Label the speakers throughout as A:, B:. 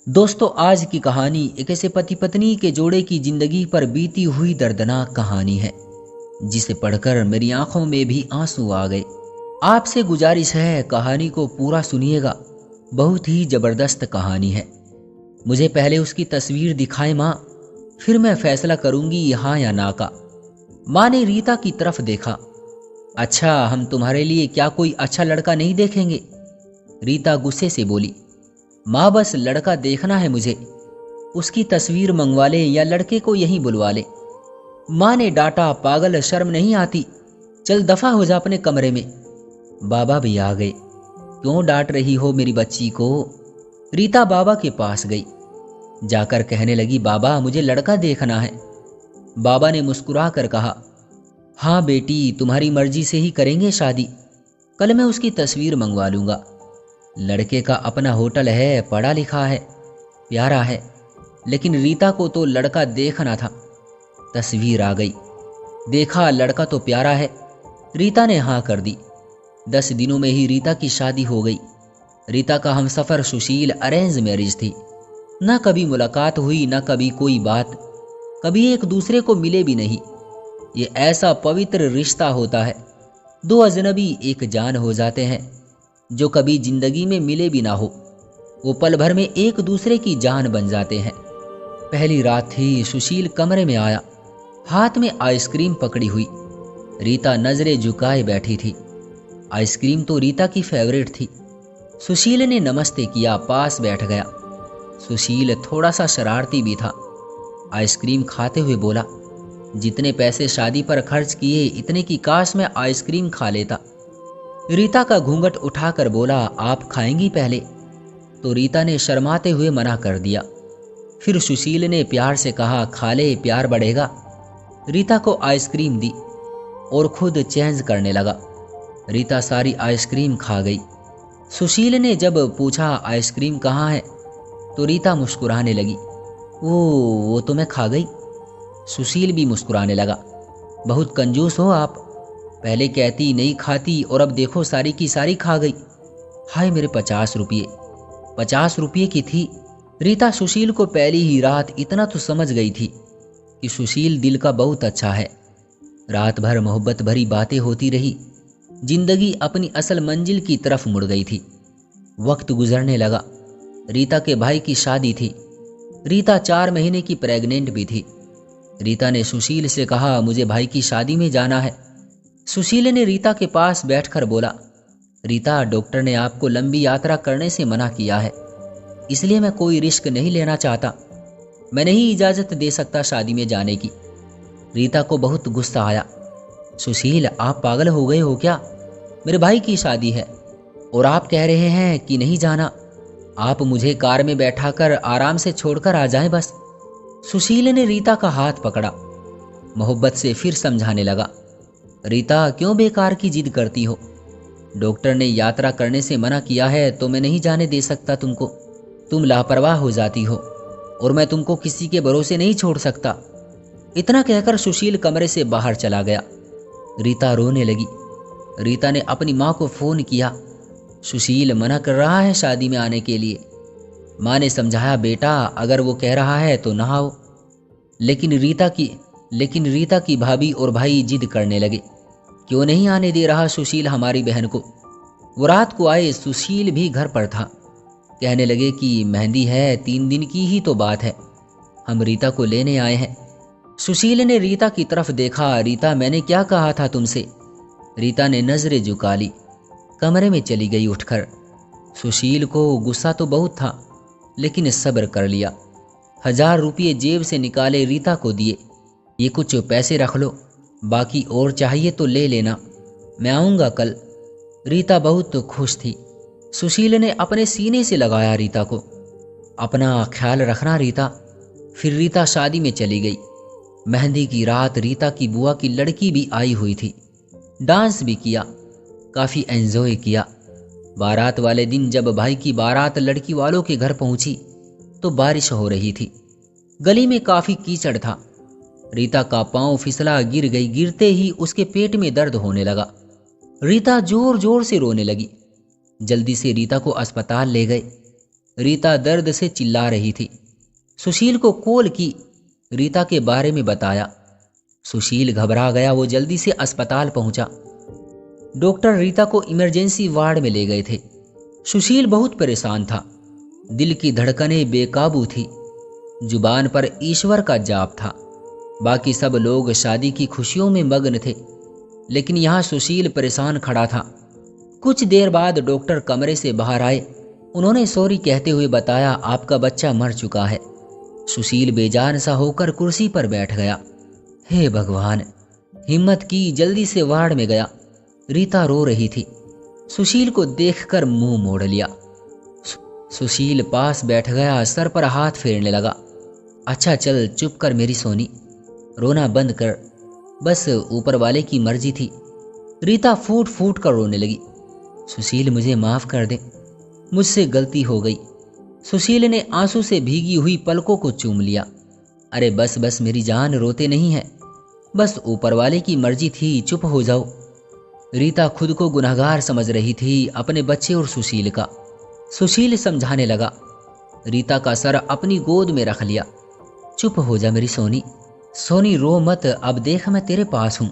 A: दोस्तों, आज की कहानी एक ऐसे पति पत्नी के जोड़े की जिंदगी पर बीती हुई दर्दनाक कहानी है जिसे पढ़कर मेरी आंखों में भी आंसू आ गए। आपसे गुजारिश है, कहानी को पूरा सुनिएगा। बहुत ही जबरदस्त कहानी है। मुझे पहले उसकी तस्वीर दिखाए माँ, फिर मैं फैसला करूंगी हाँ या ना का। माँ ने रीता की तरफ देखा। अच्छा, हम तुम्हारे लिए क्या कोई अच्छा लड़का नहीं देखेंगे? रीता गुस्से से बोली। माँ, बस लड़का देखना है मुझे। उसकी तस्वीर मंगवा ले या लड़के को यहीं बुलवा ले। माँ ने डांटा, पागल, शर्म नहीं आती? चल दफा हो जा अपने कमरे में। बाबा भी आ गए। क्यों डांट रही हो मेरी बच्ची को? रीता बाबा के पास गई। जाकर कहने लगी, बाबा मुझे लड़का देखना है। बाबा ने मुस्कुरा कर कहा, हाँ बेटी, तुम्हारी मर्जी से ही करेंगे शादी। कल मैं उसकी तस्वीर मंगवा लूंगा। लड़के का अपना होटल है, पढ़ा लिखा है, प्यारा है। लेकिन रीता को तो लड़का देखना था। तस्वीर आ गई। देखा, लड़का तो प्यारा है। रीता ने हाँ कर दी। 10 दिनों में ही रीता की शादी हो गई। रीता का हमसफर सुशील अरेंज मैरिज थी। न कभी मुलाकात हुई, न कभी कोई बात, कभी एक दूसरे को मिले भी नहीं। ये ऐसा पवित्र रिश्ता होता है, दो अजनबी एक जान हो जाते हैं जो कभी जिंदगी में मिले भी ना हो। वो पल भर में एक दूसरे की जान बन जाते हैं। पहली रात थी। सुशील कमरे में आया, हाथ में आइसक्रीम पकड़ी हुई। रीता नजरें झुकाए बैठी थी। आइसक्रीम तो रीता की फेवरेट थी। सुशील ने नमस्ते किया, पास बैठ गया। सुशील थोड़ा सा शरारती भी था। आइसक्रीम खाते हुए बोला, जितने पैसे शादी पर खर्च किए, इतने की काश मैं आइसक्रीम खा लेता। रीता का घूंघट उठाकर बोला, आप खाएंगी पहले? तो रीता ने शर्माते हुए मना कर दिया। फिर सुशील ने प्यार से कहा, खा ले, प्यार बढ़ेगा। रीता को आइसक्रीम दी और खुद चेंज करने लगा। रीता सारी आइसक्रीम खा गई। सुशील ने जब पूछा, आइसक्रीम कहाँ है, तो रीता मुस्कुराने लगी। वो तो मैं खा गई। सुशील भी मुस्कुराने लगा। बहुत कंजूस हो आप। पहले कहती नहीं खाती और अब देखो सारी की सारी खा गई। हाय मेरे 50 रुपये। 50 रुपये की थी। रीता सुशील को पहली ही रात इतना तो समझ गई थी कि सुशील दिल का बहुत अच्छा है। रात भर मोहब्बत भरी बातें होती रही। जिंदगी अपनी असल मंजिल की तरफ मुड़ गई थी। वक्त गुजरने लगा। रीता के भाई की शादी थी। रीता 4 महीने की प्रेग्नेंट भी थी। रीता ने सुशील से कहा, मुझे भाई की शादी में जाना है। सुशील ने रीता के पास बैठकर बोला, रीता, डॉक्टर ने आपको लंबी यात्रा करने से मना किया है, इसलिए मैं कोई रिस्क नहीं लेना चाहता। मैं नहीं इजाज़त दे सकता शादी में जाने की। रीता को बहुत गुस्सा आया। सुशील, आप पागल हो गए हो क्या? मेरे भाई की शादी है और आप कह रहे हैं कि नहीं जाना। आप मुझे कार में बैठाकर आराम से छोड़कर आ जाएं बस। सुशील ने रीता का हाथ पकड़ा। मोहब्बत से फिर समझाने लगा, रीता, क्यों बेकार की जिद करती हो? डॉक्टर ने यात्रा करने से मना किया है तो मैं नहीं जाने दे सकता तुमको। तुम लापरवाह हो जाती हो और मैं तुमको किसी के भरोसे नहीं छोड़ सकता। इतना कहकर सुशील कमरे से बाहर चला गया। रीता रोने लगी। रीता ने अपनी माँ को फोन किया। सुशील मना कर रहा है शादी में आने के लिए। माँ ने समझाया, बेटा अगर वो कह रहा है तो ना आओ। लेकिन रीता की भाभी और भाई जिद करने लगे, क्यों नहीं आने दे रहा सुशील हमारी बहन को? वो रात को आए। सुशील भी घर पर था। कहने लगे कि मेहंदी है, 3 दिन की ही तो बात है, हम रीता को लेने आए हैं। सुशील ने रीता की तरफ देखा। रीता, मैंने क्या कहा था तुमसे? रीता ने नजरें झुका ली, कमरे में चली गई उठकर। सुशील को गुस्सा तो बहुत था, लेकिन सब्र कर लिया। 1000 रुपये जेब से निकाले, रीता को दिए। ये कुछ पैसे रख लो, बाकी और चाहिए तो ले लेना, मैं आऊँगा कल। रीता बहुत खुश थी। सुशील ने अपने सीने से लगाया रीता को, अपना ख्याल रखना रीता। फिर रीता शादी में चली गई। मेहंदी की रात रीता की बुआ की लड़की भी आई हुई थी। डांस भी किया, काफ़ी एंजॉय किया। बारात वाले दिन जब भाई की बारात लड़की वालों के घर पहुंची तो बारिश हो रही थी। गली में काफ़ी कीचड़ था। रीता का पांव फिसला, गिर गई। गिरते ही उसके पेट में दर्द होने लगा। रीता जोर जोर से रोने लगी। जल्दी से रीता को अस्पताल ले गए। रीता दर्द से चिल्ला रही थी। सुशील को कॉल की, रीता के बारे में बताया। सुशील घबरा गया। वो जल्दी से अस्पताल पहुंचा। डॉक्टर रीता को इमरजेंसी वार्ड में ले गए थे। सुशील बहुत परेशान था। दिल की धड़कनें बेकाबू थी। जुबान पर ईश्वर का जाप था। बाकी सब लोग शादी की खुशियों में मग्न थे, लेकिन यहाँ सुशील परेशान खड़ा था। कुछ देर बाद डॉक्टर कमरे से बाहर आए। उन्होंने सॉरी कहते हुए बताया, आपका बच्चा मर चुका है। सुशील बेजान सा होकर कुर्सी पर बैठ गया। हे भगवान, हिम्मत की, जल्दी से वार्ड में गया। रीता रो रही थी। सुशील को देखकर मुंह मोड़ लिया। सुशील पास बैठ गया, सर पर हाथ फेरने लगा। अच्छा चल, चुप कर मेरी सोनी, रोना बंद कर, बस ऊपर वाले की मर्जी थी। रीता फूट फूट कर रोने लगी। सुशील मुझे माफ कर दे, मुझसे गलती हो गई। सुशील ने आंसू से भीगी हुई पलकों को चूम लिया। अरे बस बस मेरी जान, रोते नहीं है, बस ऊपर वाले की मर्जी थी, चुप हो जाओ। रीता खुद को गुनहगार समझ रही थी, अपने बच्चे और सुशील का। सुशील समझाने लगा। रीता का सर अपनी गोद में रख लिया। चुप हो जा मेरी सोनी, सोनी रो मत, अब देख मैं तेरे पास हूं।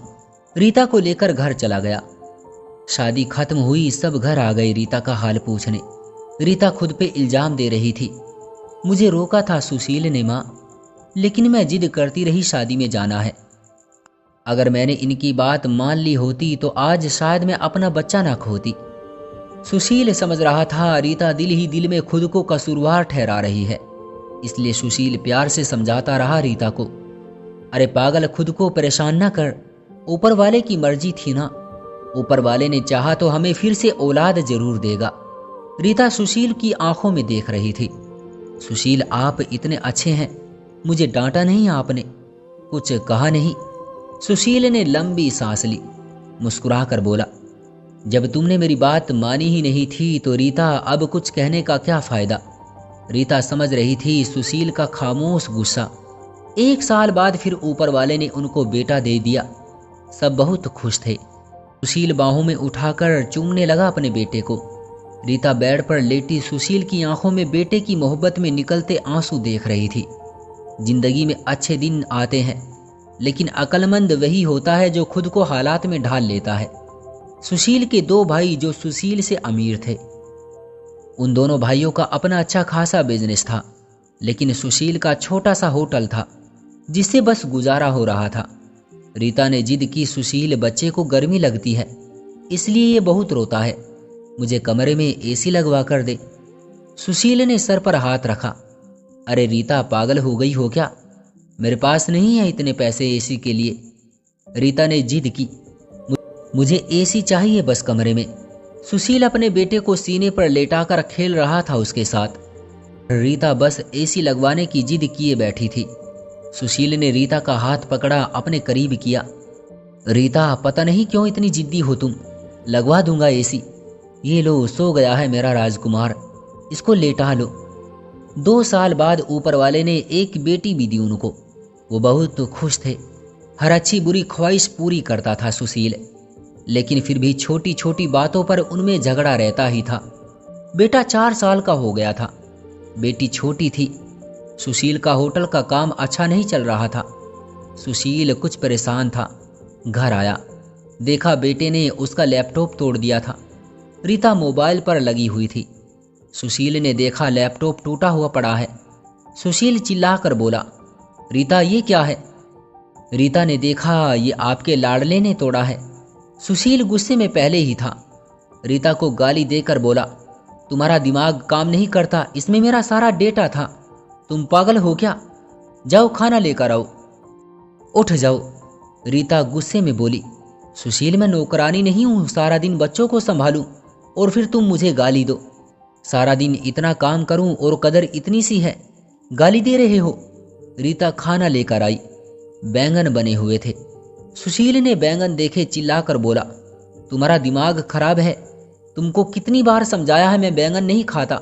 A: रीता को लेकर घर चला गया। शादी खत्म हुई, सब घर आ गए रीता का हाल पूछने। रीता खुद पे इल्जाम दे रही थी। मुझे रोका था सुशील ने माँ, लेकिन मैं जिद करती रही, शादी में जाना है। अगर मैंने इनकी बात मान ली होती तो आज शायद मैं अपना बच्चा ना खोती। सुशील समझ रहा था रीता दिल ही दिल में खुद को कसूरवार ठहरा रही है, इसलिए सुशील प्यार से समझाता रहा रीता को। अरे पागल, खुद को परेशान ना कर, ऊपर वाले की मर्जी थी ना, ऊपर वाले ने चाहा तो हमें फिर से औलाद जरूर देगा। रीता सुशील की आंखों में देख रही थी। सुशील आप इतने अच्छे हैं, मुझे डांटा नहीं आपने, कुछ कहा नहीं। सुशील ने लंबी सांस ली, मुस्कुराकर बोला, जब तुमने मेरी बात मानी ही नहीं थी तो रीता अब कुछ कहने का क्या फायदा। रीता समझ रही थी सुशील का खामोश गुस्सा। 1 साल बाद फिर ऊपर वाले ने उनको बेटा दे दिया। सब बहुत खुश थे। सुशील बाहों में उठाकर चूमने लगा अपने बेटे को। रीता बेड पर लेटी सुशील की आंखों में बेटे की मोहब्बत में निकलते आंसू देख रही थी। जिंदगी में अच्छे दिन आते हैं, लेकिन अक्लमंद वही होता है जो खुद को हालात में ढाल लेता है। सुशील के 2 भाई जो सुशील से अमीर थे, उन दोनों भाइयों का अपना अच्छा खासा बिजनेस था, लेकिन सुशील का छोटा सा होटल था जिससे बस गुजारा हो रहा था। रीता ने जिद की, सुशील बच्चे को गर्मी लगती है, इसलिए ये बहुत रोता है, मुझे कमरे में एसी लगवा कर दे। सुशील ने सर पर हाथ रखा। अरे रीता, पागल हो गई हो क्या, मेरे पास नहीं है इतने पैसे एसी के लिए। रीता ने जिद की, मुझे एसी चाहिए बस कमरे में। सुशील अपने बेटे को सीने पर लेटाकर खेल रहा था उसके साथ। रीता बस एसी लगवाने की जिद किए बैठी थी। सुशील ने रीता का हाथ पकड़ा, अपने करीब किया। रीता, पता नहीं क्यों इतनी जिद्दी हो तुम, लगवा दूंगा एसी। ये लो, सो गया है मेरा राजकुमार, इसको लेटा लो। 2 साल बाद ऊपर वाले ने एक बेटी भी दी उनको। वो बहुत खुश थे। हर अच्छी बुरी ख्वाहिश पूरी करता था सुशील, लेकिन फिर भी छोटी छोटी बातों पर उनमें झगड़ा रहता ही था। बेटा 4 साल का हो गया था, बेटी छोटी थी। सुशील का होटल का काम अच्छा नहीं चल रहा था। सुशील कुछ परेशान था। घर आया, देखा बेटे ने उसका लैपटॉप तोड़ दिया था। रीता मोबाइल पर लगी हुई थी। सुशील ने देखा लैपटॉप टूटा हुआ पड़ा है। सुशील चिल्लाकर बोला, रीता ये क्या है। रीता ने देखा, ये आपके लाडले ने तोड़ा है। सुशील गुस्से में पहले ही था। रीता को गाली देकर बोला, तुम्हारा दिमाग काम नहीं करता, इसमें मेरा सारा डेटा था, तुम पागल हो क्या, जाओ खाना लेकर आओ। उठ जाओ, रीता गुस्से में बोली। सुशील, मैं नौकरानी नहीं हूँ, सारा दिन बच्चों को संभालूं और फिर तुम मुझे गाली दो। सारा दिन इतना काम करूं और कदर इतनी सी है, गाली दे रहे हो। रीता खाना लेकर आई। बैंगन बने हुए थे। सुशील ने बैंगन देखे, चिल्लाकर बोला, तुम्हारा दिमाग खराब है, तुमको कितनी बार समझाया है मैं बैंगन नहीं खाता।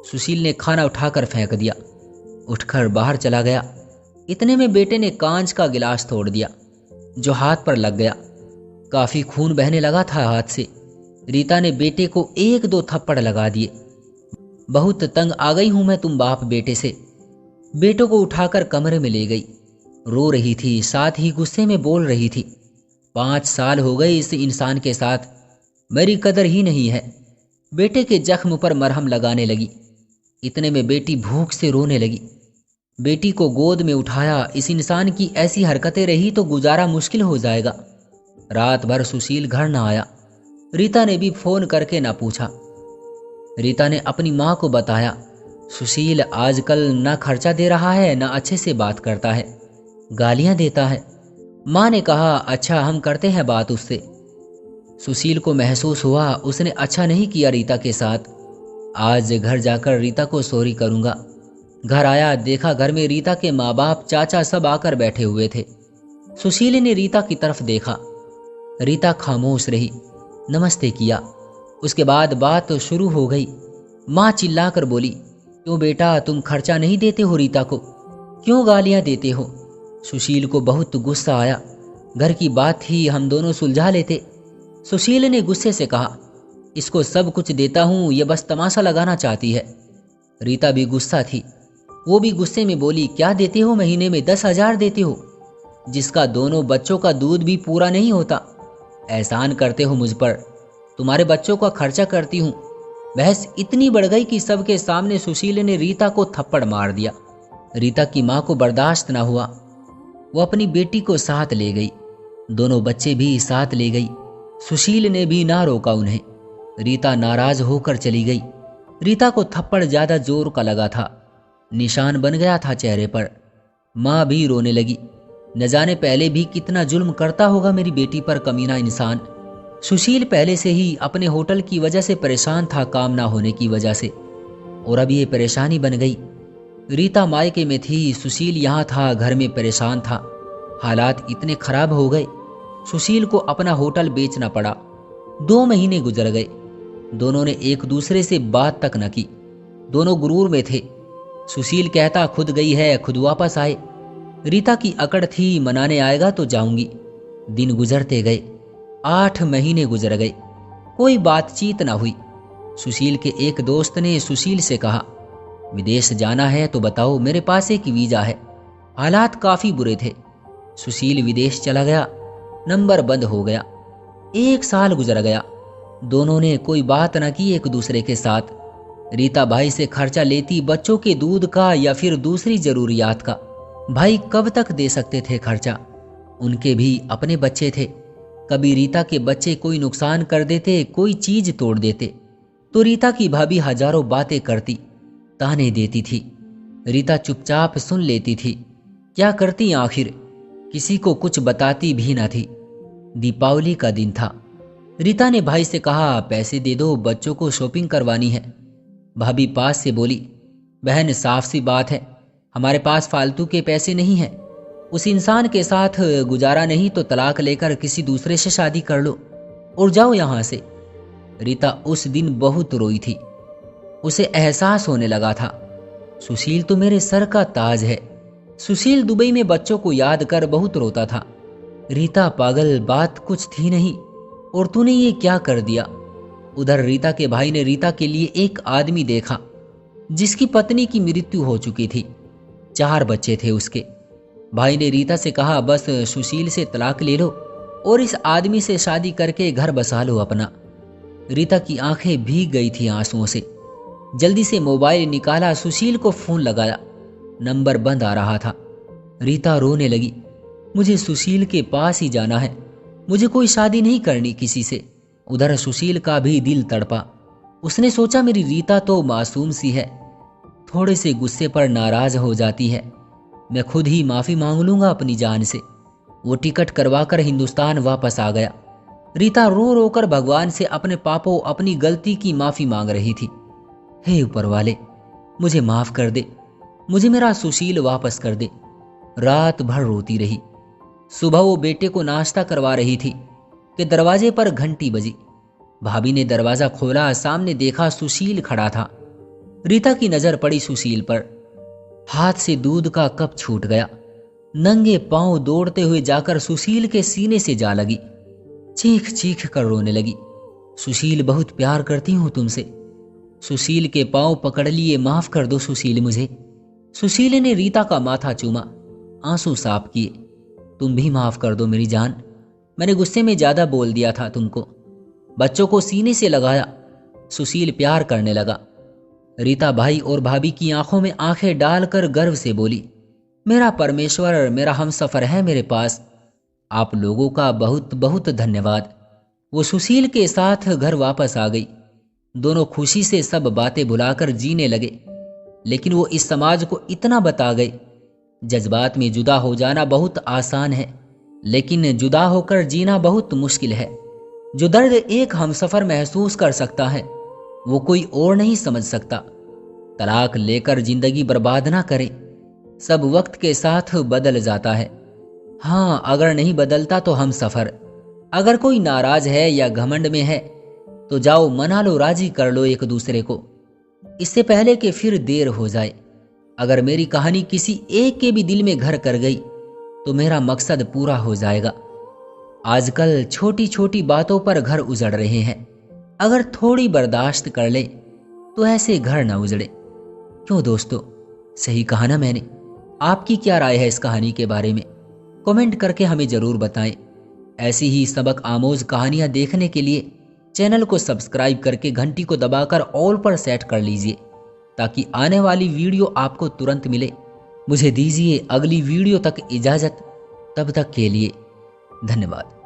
A: सुशील ने खाना उठाकर फेंक दिया, उठकर बाहर चला गया। इतने में बेटे ने कांच का गिलास तोड़ दिया जो हाथ पर लग गया। काफी खून बहने लगा था हाथ से। रीता ने बेटे को 1-2 थप्पड़ लगा दिए। बहुत तंग आ गई हूं मैं तुम बाप बेटे से। बेटों को उठाकर कमरे में ले गई। रो रही थी, साथ ही गुस्से में बोल रही थी, 5 साल हो गए इस इंसान के साथ, मेरी कदर ही नहीं है। बेटे के जख्म पर मरहम लगाने लगी। इतने में बेटी भूख से रोने लगी। बेटी को गोद में उठाया। इस इंसान की ऐसी हरकतें रही तो गुजारा मुश्किल हो जाएगा। रात भर सुशील घर ना आया। रीता ने भी फोन करके ना पूछा। रीता ने अपनी माँ को बताया, सुशील आजकल ना खर्चा दे रहा है, ना अच्छे से बात करता है, गालियां देता है। माँ ने कहा, अच्छा हम करते हैं बात उससे। सुशील को महसूस हुआ उसने अच्छा नहीं किया रीता के साथ। आज घर जाकर रीता को सॉरी करूंगा। घर आया, देखा घर में रीता के माँ बाप चाचा सब आकर बैठे हुए थे। सुशील ने रीता की तरफ देखा। रीता खामोश रही। नमस्ते किया। उसके बाद बात शुरू हो गई। माँ चिल्लाकर बोली, क्यों बेटा तुम खर्चा नहीं देते हो रीता को, क्यों गालियां देते हो। सुशील को बहुत गुस्सा आया। घर की बात थी, हम दोनों सुलझा लेते। सुशील ने गुस्से से कहा, इसको सब कुछ देता हूं, ये बस तमाशा लगाना चाहती है। रीता भी गुस्सा थी। वो भी गुस्से में बोली, क्या देते हो महीने में, 10,000 देते हो, जिसका दोनों बच्चों का दूध भी पूरा नहीं होता। एहसान करते हो मुझ पर, तुम्हारे बच्चों का खर्चा करती हूँ। बहस इतनी बढ़ गई कि सबके सामने सुशील ने रीता को थप्पड़ मार दिया। रीता की माँ को बर्दाश्त ना हुआ। वो अपनी बेटी को साथ ले गई। दोनों बच्चे भी साथ ले गई। सुशील ने भी ना रोका उन्हें। रीता नाराज होकर चली गई। रीता को थप्पड़ ज्यादा जोर का लगा था, निशान बन गया था चेहरे पर। माँ भी रोने लगी। न जाने पहले भी कितना जुल्म करता होगा मेरी बेटी पर कमीना इंसान। सुशील पहले से ही अपने होटल की वजह से परेशान था, काम ना होने की वजह से, और अब ये परेशानी बन गई। रीता मायके में थी, सुशील यहाँ था, घर में परेशान था। हालात इतने खराब हो गए, सुशील को अपना होटल बेचना पड़ा। 2 महीने गुजर गए। दोनों ने एक दूसरे से बात तक न की। दोनों गुरूर में थे। सुशील कहता, खुद गई है, खुद वापस आए। रीता की अकड़ थी, मनाने आएगा तो जाऊंगी। दिन गुजरते गए। 8 महीने गुजर गए। कोई बातचीत ना हुई। सुशील के एक दोस्त ने सुशील से कहा, विदेश जाना है तो बताओ, मेरे पास एक वीजा है। हालात काफी बुरे थे। सुशील विदेश चला गया। नंबर बंद हो गया। 1 साल गुजर गया। दोनों ने कोई बात न की एक दूसरे के साथ। रीता भाई से खर्चा लेती, बच्चों के दूध का या फिर दूसरी जरूरियात का। भाई कब तक दे सकते थे खर्चा, उनके भी अपने बच्चे थे। कभी रीता के बच्चे कोई नुकसान कर देते, कोई चीज तोड़ देते, तो रीता की भाभी हजारों बातें करती, ताने देती थी। रीता चुपचाप सुन लेती थी। क्या करती आखिर, किसी को कुछ बताती भी ना थी। दीपावली का दिन था। रीता ने भाई से कहा, पैसे दे दो, बच्चों को शॉपिंग करवानी है। भाभी पास से बोली, बहन साफ सी बात है, हमारे पास फालतू के पैसे नहीं हैं। उस इंसान के साथ गुजारा नहीं तो तलाक लेकर किसी दूसरे से शादी कर लो और जाओ यहां से। रीता उस दिन बहुत रोई थी। उसे एहसास होने लगा था, सुशील तो मेरे सर का ताज है। सुशील दुबई में बच्चों को याद कर बहुत रोता था। रीता पागल, बात कुछ थी नहीं, और तूने ये क्या कर दिया। उधर रीता के भाई ने रीता के लिए एक आदमी देखा जिसकी पत्नी की मृत्यु हो चुकी थी। 4 बच्चे थे उसके। भाई ने रीता से कहा, बस सुशील से तलाक ले लो और इस आदमी से शादी करके घर बसा लो अपना। रीता की आंखें भीग गई थी आंसुओं से। जल्दी से मोबाइल निकाला, सुशील को फोन लगाया। नंबर बंद आ रहा था। रीता रोने लगी, मुझे सुशील के पास ही जाना है, मुझे कोई शादी नहीं करनी किसी से। उधर सुशील का भी दिल तड़पा। उसने सोचा, मेरी रीता तो मासूम सी है, थोड़े से गुस्से पर नाराज हो जाती है, मैं खुद ही माफी मांग लूंगा अपनी जान से। वो टिकट करवाकर हिंदुस्तान वापस आ गया। रीता रो रो कर भगवान से अपने पापों, अपनी गलती की माफी मांग रही थी। हे ऊपर वाले, मुझे माफ कर दे, मुझे मेरा सुशील वापस कर दे। रात भर रोती रही। सुबह वो बेटे को नाश्ता करवा रही थी कि दरवाजे पर घंटी बजी। भाभी ने दरवाजा खोला, सामने देखा सुशील खड़ा था। रीता की नजर पड़ी सुशील पर। हाथ से दूध का कप छूट गया। नंगे पांव दौड़ते हुए जाकर सुशील के सीने से जा लगी। चीख चीख कर रोने लगी, सुशील बहुत प्यार करती हूं तुमसे, सुशील के पांव पकड़ लिए। माफ कर दो सुशील मुझे। सुशील ने रीता का माथा चूमा, आंसू साफ किए। तुम भी माफ कर दो मेरी जान, मैंने गुस्से में ज्यादा बोल दिया था तुमको। बच्चों को सीने से लगाया। सुशील प्यार करने लगा। रीता भाई और भाभी की आंखों में आंखें डालकर गर्व से बोली, मेरा परमेश्वर, मेरा हमसफर है मेरे पास। आप लोगों का बहुत बहुत धन्यवाद। वो सुशील के साथ घर वापस आ गई। दोनों खुशी से सब बातें भुलाकर जीने लगे। लेकिन वो इस समाज को इतना बता गए, जज्बात में जुदा हो जाना बहुत आसान है, लेकिन जुदा होकर जीना बहुत मुश्किल है। जो दर्द एक हमसफर महसूस कर सकता है, वो कोई और नहीं समझ सकता। तलाक लेकर जिंदगी बर्बाद ना करें, सब वक्त के साथ बदल जाता है। हाँ, अगर नहीं बदलता तो हम सफर। अगर कोई नाराज है या घमंड में है तो जाओ मना लो, राजी कर लो एक दूसरे को, इससे पहले कि फिर देर हो जाए। अगर मेरी कहानी किसी एक के भी दिल में घर कर गई तो मेरा मकसद पूरा हो जाएगा। आजकल छोटी छोटी बातों पर घर उजड़ रहे हैं। अगर थोड़ी बर्दाश्त कर ले तो ऐसे घर ना उजड़े। क्यों दोस्तों, सही कहा ना मैंने? आपकी क्या राय है इस कहानी के बारे में? कमेंट करके हमें जरूर बताएं। ऐसी ही सबक आमोज कहानियां देखने के लिए चैनल को सब्सक्राइब करके घंटी को दबाकर ऑल पर सेट कर लीजिए, ताकि आने वाली वीडियो आपको तुरंत मिले। मुझे दीजिए अगली वीडियो तक इजाजत। तब तक के लिए धन्यवाद।